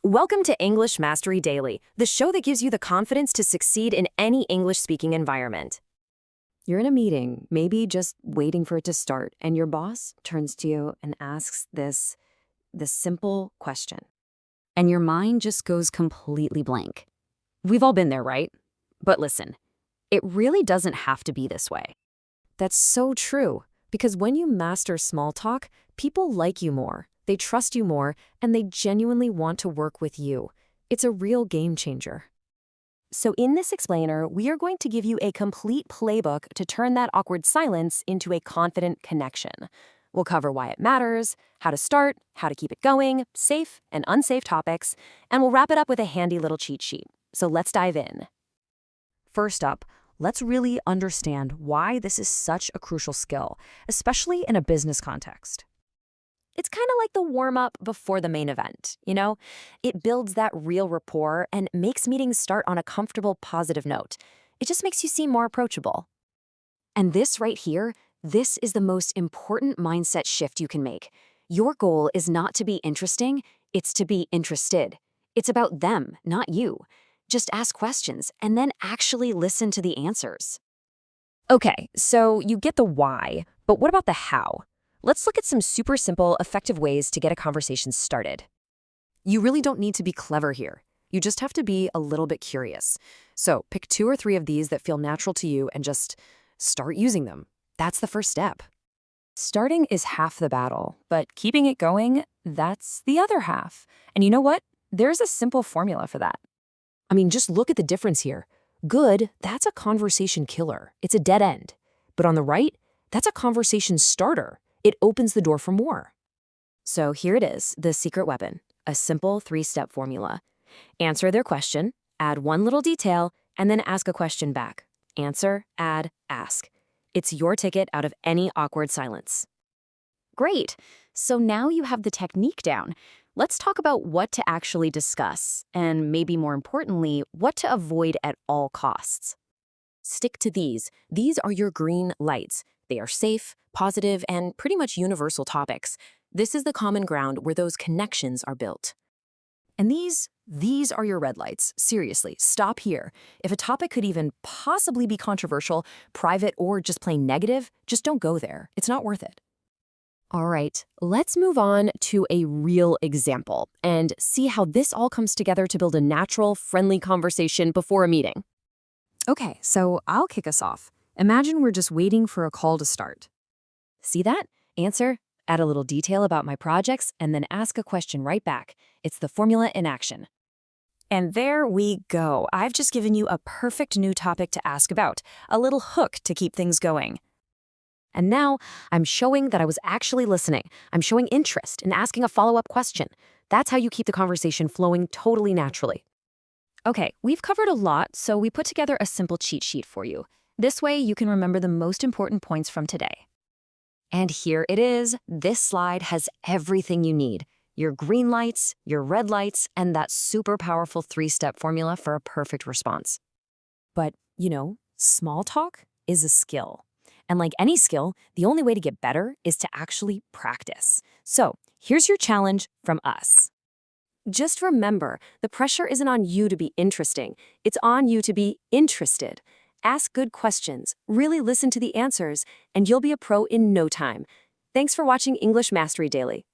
Welcome to English Mastery Daily, the show that gives you the confidence to succeed in any English-speaking environment. You're in a meeting, maybe just waiting for it to start, and your boss turns to you and asks this simple question. And your mind just goes completely blank. We've all been there, right? But listen, it really doesn't have to be this way. That's so true, because when you master small talk, people like you more. They trust you more, and they genuinely want to work with you. It's a real game changer. So in this explainer, we are going to give you a complete playbook to turn that awkward silence into a confident connection. We'll cover why it matters, how to start, how to keep it going, safe and unsafe topics, and we'll wrap it up with a handy little cheat sheet. So let's dive in. First up, let's really understand why this is such a crucial skill, especially in a business context. It's kind of like the warm-up before the main event, you know? It builds that real rapport and makes meetings start on a comfortable, positive note. It just makes you seem more approachable. And this right here, this is the most important mindset shift you can make. Your goal is not to be interesting, it's to be interested. It's about them, not you. Just ask questions and then actually listen to the answers. Okay, so you get the why, but what about the how? Let's look at some super simple, effective ways to get a conversation started. You really don't need to be clever here. You just have to be a little bit curious. So pick 2 or 3 of these that feel natural to you and just start using them. That's the first step. Starting is half the battle, but keeping it going, that's the other half. And you know what? There's a simple formula for that. I mean, just look at the difference here. Good, that's a conversation killer. It's a dead end. But on the right, that's a conversation starter. It opens the door for more. So here it is, the secret weapon, a simple 3-step formula. Answer their question, add one little detail, and then ask a question back. Answer, add, ask. It's your ticket out of any awkward silence. Great. So now you have the technique down. Let's talk about what to actually discuss, and maybe more importantly, what to avoid at all costs. Stick to these. These are your green lights. They are safe, positive, and pretty much universal topics. This is the common ground where those connections are built. And these are your red lights. Seriously, stop here. If a topic could even possibly be controversial, private, or just plain negative, just don't go there. It's not worth it. All right, let's move on to a real example and see how this all comes together to build a natural, friendly conversation before a meeting. Okay, so I'll kick us off. Imagine we're just waiting for a call to start. See that? Answer, add a little detail about my projects, and then ask a question right back. It's the formula in action. And there we go. I've just given you a perfect new topic to ask about, a little hook to keep things going. And now I'm showing that I was actually listening. I'm showing interest and asking a follow-up question. That's how you keep the conversation flowing totally naturally. Okay, we've covered a lot, so we put together a simple cheat sheet for you. This way you can remember the most important points from today. And here it is. This slide has everything you need. Your green lights, your red lights, and that super powerful 3-step formula for a perfect response. But, small talk is a skill. And like any skill, the only way to get better is to actually practice. So here's your challenge from us. Just remember, the pressure isn't on you to be interesting. It's on you to be interested. Ask good questions, really listen to the answers, and you'll be a pro in no time. Thanks for watching English Mastery Daily.